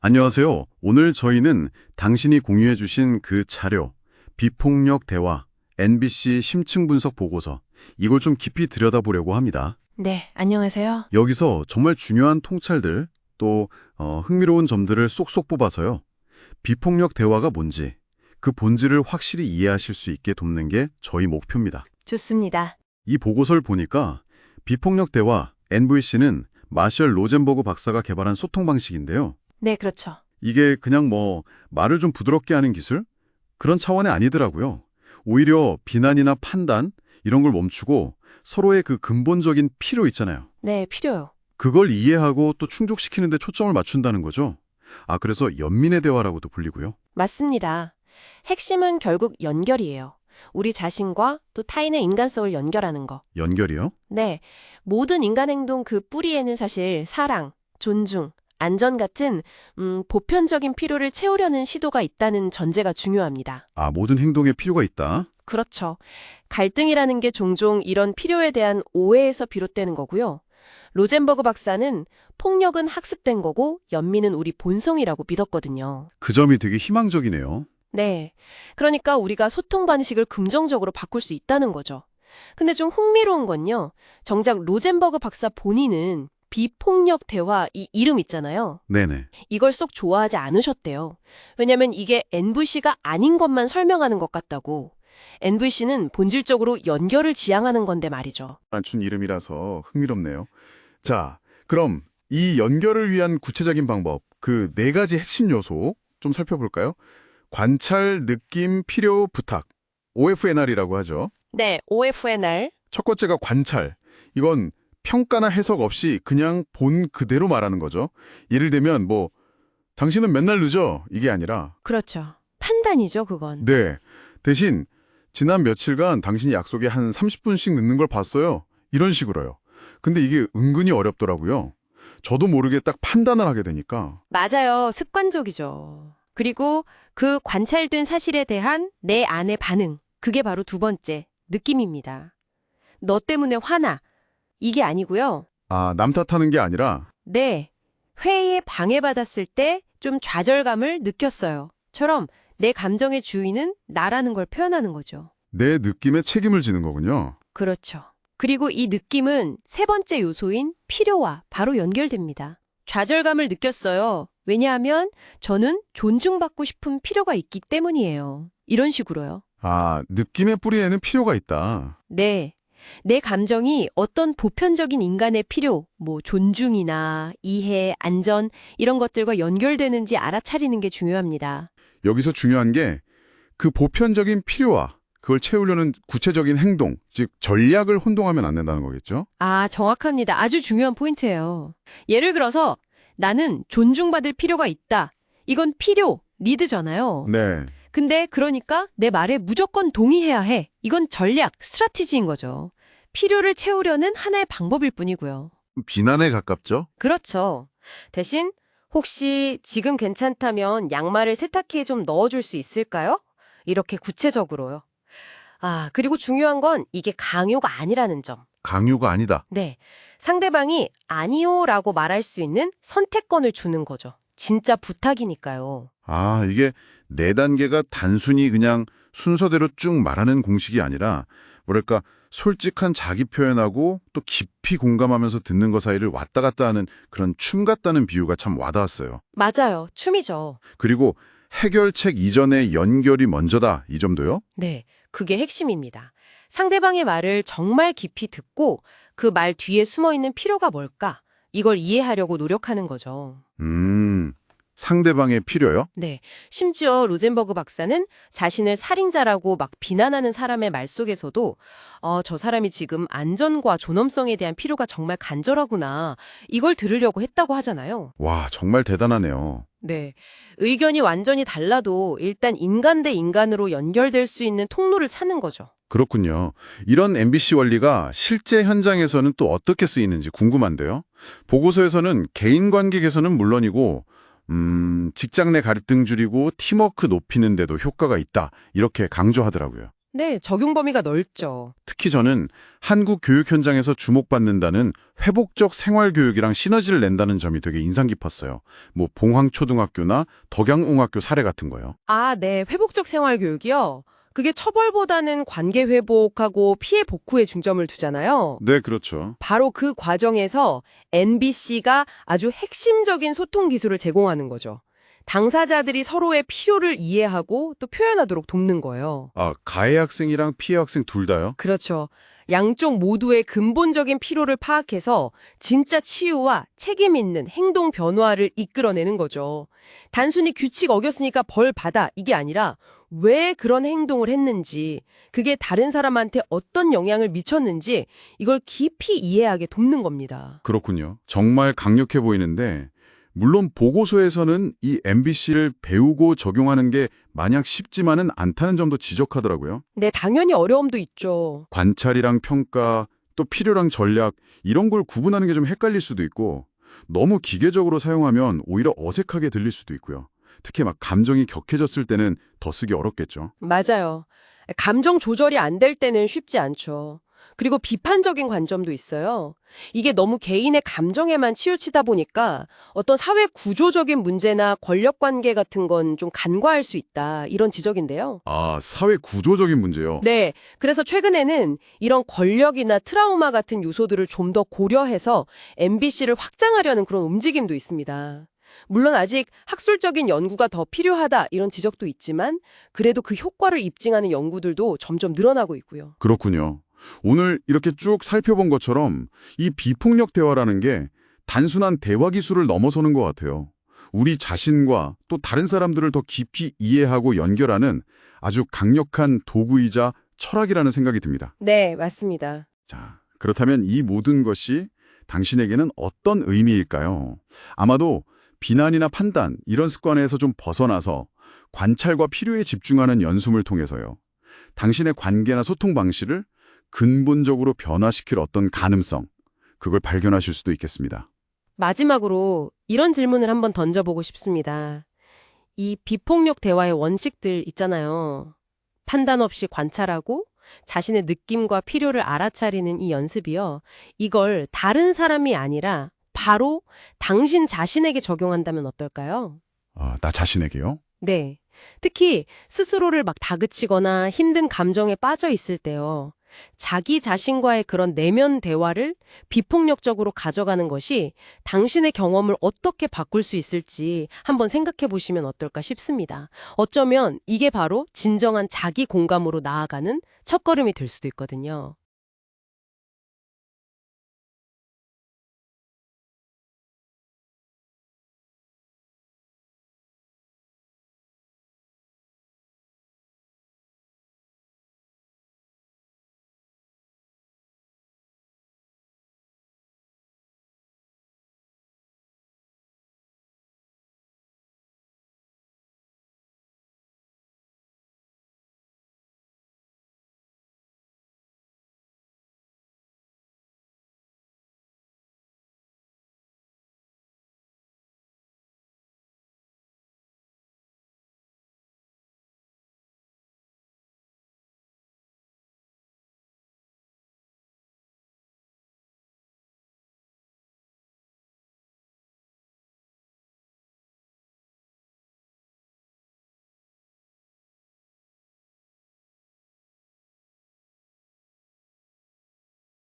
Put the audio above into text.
안녕하세요. 오늘 저희는 당신이 공유해 주신 그 자료, 비폭력 대화, NBC 심층 분석 보고서, 이걸 좀 깊이 들여다보려고 합니다. 네, 안녕하세요. 여기서 정말 중요한 통찰들, 또 흥미로운 점들을 쏙쏙 뽑아서요. 비폭력 대화가 뭔지, 그 본질을 확실히 이해하실 수 있게 돕는 게 저희 목표입니다. 좋습니다. 이 보고서를 보니까 비폭력 대화, NVC는 마셜 로젠버그 박사가 개발한 소통 방식인데요. 네, 그렇죠. 이게 그냥 말을 좀 부드럽게 하는 기술? 그런 차원이 아니더라고요. 오히려 비난이나 판단 이런 걸 멈추고 서로의 그 근본적인 필요 있잖아요. 네, 필요요. 그걸 이해하고 또 충족시키는 데 초점을 맞춘다는 거죠. 그래서 연민의 대화라고도 불리고요. 맞습니다. 핵심은 결국 연결이에요. 우리 자신과 또 타인의 인간성을 연결하는 거. 연결이요? 네, 모든 인간 행동 그 뿌리에는 사실 사랑, 존중, 안전 같은 보편적인 필요를 채우려는 시도가 있다는 전제가 중요합니다. 모든 행동에 필요가 있다. 그렇죠. 갈등이라는 게 종종 이런 필요에 대한 오해에서 비롯되는 거고요. 로젠버그 박사는 폭력은 학습된 거고 연민은 우리 본성이라고 믿었거든요. 그 점이 되게 희망적이네요. 네. 그러니까 우리가 소통 방식을 긍정적으로 바꿀 수 있다는 거죠. 근데 좀 흥미로운 건요. 정작 로젠버그 박사 본인은 비폭력 대화 이 이름 있잖아요. 네네. 이걸 쏙 좋아하지 않으셨대요. 왜냐면 이게 NVC가 아닌 것만 설명하는 것 같다고. NVC는 본질적으로 연결을 지향하는 건데 말이죠. 맞춘 이름이라서 흥미롭네요. 자, 그럼 이 연결을 위한 구체적인 방법, 그 네 가지 핵심 요소 좀 살펴볼까요? 관찰, 느낌, 필요, 부탁. OFNR이라고 하죠. 네, OFNR. 첫 번째가 관찰. 이건 평가나 해석 없이 그냥 본 그대로 말하는 거죠. 예를 들면 당신은 맨날 늦어. 이게 아니라 그렇죠. 판단이죠, 그건. 네. 대신 지난 며칠간 당신이 약속에 한 30분씩 늦는 걸 봤어요. 이런 식으로요. 근데 이게 은근히 어렵더라고요. 저도 모르게 딱 판단을 하게 되니까. 맞아요. 습관적이죠. 그리고 그 관찰된 사실에 대한 내 안의 반응. 그게 바로 두 번째, 느낌입니다. 너 때문에 화나. 이게 아니고요. 남 탓하는 게 아니라 네, 회의에 방해받았을 때 좀 좌절감을 느꼈어요. 처럼 내 감정의 주인은 나라는 걸 표현하는 거죠. 내 느낌에 책임을 지는 거군요. 그렇죠. 그리고 이 느낌은 세 번째 요소인 필요와 바로 연결됩니다. 좌절감을 느꼈어요. 왜냐하면 저는 존중받고 싶은 필요가 있기 때문이에요. 이런 식으로요. 느낌의 뿌리에는 필요가 있다. 네. 내 감정이 어떤 보편적인 인간의 필요, 존중이나 이해, 안전, 이런 것들과 연결되는지 알아차리는 게 중요합니다. 여기서 중요한 게 그 보편적인 필요와 그걸 채우려는 구체적인 행동, 즉 전략을 혼동하면 안 된다는 거겠죠? 정확합니다. 아주 중요한 포인트예요. 예를 들어서 나는 존중받을 필요가 있다. 이건 필요, 니드잖아요. 네. 근데 그러니까 내 말에 무조건 동의해야 해. 이건 전략, 스트래티지인 거죠. 필요를 채우려는 하나의 방법일 뿐이고요. 비난에 가깝죠? 그렇죠. 대신 혹시 지금 괜찮다면 양말을 세탁기에 좀 넣어줄 수 있을까요? 이렇게 구체적으로요. 그리고 중요한 건 이게 강요가 아니라는 점. 강요가 아니다. 네. 상대방이 아니요라고 말할 수 있는 선택권을 주는 거죠. 진짜 부탁이니까요. 이게 네 단계가 단순히 그냥 순서대로 쭉 말하는 공식이 아니라 뭐랄까 솔직한 자기 표현하고 또 깊이 공감하면서 듣는 것 사이를 왔다 갔다 하는 그런 춤 같다는 비유가 참 와닿았어요. 맞아요. 춤이죠. 그리고 해결책 이전의 연결이 먼저다 이 점도요? 네. 그게 핵심입니다. 상대방의 말을 정말 깊이 듣고 그 말 뒤에 숨어있는 필요가 뭘까? 이걸 이해하려고 노력하는 거죠. 상대방의 필요요? 네. 심지어 로젠버그 박사는 자신을 살인자라고 막 비난하는 사람의 말 속에서도 저 사람이 지금 안전과 존엄성에 대한 필요가 정말 간절하구나. 이걸 들으려고 했다고 하잖아요. 와, 정말 대단하네요. 네. 의견이 완전히 달라도 일단 인간 대 인간으로 연결될 수 있는 통로를 찾는 거죠. 그렇군요. 이런 MBC 원리가 실제 현장에서는 또 어떻게 쓰이는지 궁금한데요. 보고서에서는 개인 관계 개선은 물론이고 직장 내 갈등 줄이고 팀워크 높이는 데도 효과가 있다. 이렇게 강조하더라고요. 네, 적용 범위가 넓죠. 특히 저는 한국 교육 현장에서 주목받는다는 회복적 생활교육이랑 시너지를 낸다는 점이 되게 인상 깊었어요. 뭐 봉황초등학교나 덕양웅학교 사례 같은 거요. 아, 네, 회복적 생활 교육이요. 그게 처벌보다는 관계 회복하고 피해 복구에 중점을 두잖아요. 네, 그렇죠. 바로 그 과정에서 NBC가 아주 핵심적인 소통 기술을 제공하는 거죠. 당사자들이 서로의 필요를 이해하고 또 표현하도록 돕는 거예요. 아, 가해 학생이랑 피해 학생 둘 다요? 그렇죠. 양쪽 모두의 근본적인 필요를 파악해서 진짜 치유와 책임 있는 행동 변화를 이끌어내는 거죠. 단순히 규칙 어겼으니까 벌 받아 이게 아니라 왜 그런 행동을 했는지, 그게 다른 사람한테 어떤 영향을 미쳤는지 이걸 깊이 이해하게 돕는 겁니다. 그렇군요. 정말 강력해 보이는데 물론 보고서에서는 이 MBC를 배우고 적용하는 게 마냥 쉽지만은 않다는 점도 지적하더라고요. 네, 당연히 어려움도 있죠. 관찰이랑 평가, 또 필요랑 전략 이런 걸 구분하는 게 좀 헷갈릴 수도 있고 너무 기계적으로 사용하면 오히려 어색하게 들릴 수도 있고요. 특히 막 감정이 격해졌을 때는 더 쓰기 어렵겠죠. 맞아요. 감정 조절이 안 될 때는 쉽지 않죠. 그리고 비판적인 관점도 있어요. 이게 너무 개인의 감정에만 치우치다 보니까 어떤 사회 구조적인 문제나 권력 관계 같은 건 좀 간과할 수 있다. 이런 지적인데요. 아, 사회 구조적인 문제요. 네. 그래서 최근에는 이런 권력이나 트라우마 같은 요소들을 좀 더 고려해서 MBC를 확장하려는 그런 움직임도 있습니다. 물론 아직 학술적인 연구가 더 필요하다 이런 지적도 있지만 그래도 그 효과를 입증하는 연구들도 점점 늘어나고 있고요. 그렇군요. 오늘 이렇게 쭉 살펴본 것처럼 이 비폭력 대화라는 게 단순한 대화 기술을 넘어서는 것 같아요. 우리 자신과 또 다른 사람들을 더 깊이 이해하고 연결하는 아주 강력한 도구이자 철학이라는 생각이 듭니다. 네, 맞습니다. 자, 그렇다면 이 모든 것이 당신에게는 어떤 의미일까요? 아마도 비난이나 판단, 이런 습관에서 좀 벗어나서 관찰과 필요에 집중하는 연습을 통해서요. 당신의 관계나 소통 방식을 근본적으로 변화시킬 어떤 가능성, 그걸 발견하실 수도 있겠습니다. 마지막으로 이런 질문을 한번 던져보고 싶습니다. 이 비폭력 대화의 원칙들 있잖아요. 판단 없이 관찰하고 자신의 느낌과 필요를 알아차리는 이 연습이요. 이걸 다른 사람이 아니라 바로 당신 자신에게 적용한다면 어떨까요? 아, 나 자신에게요? 네. 특히 스스로를 막 다그치거나 힘든 감정에 빠져 있을 때요. 자기 자신과의 그런 내면 대화를 비폭력적으로 가져가는 것이 당신의 경험을 어떻게 바꿀 수 있을지 한번 생각해 보시면 어떨까 싶습니다. 어쩌면 이게 바로 진정한 자기 공감으로 나아가는 첫걸음이 될 수도 있거든요.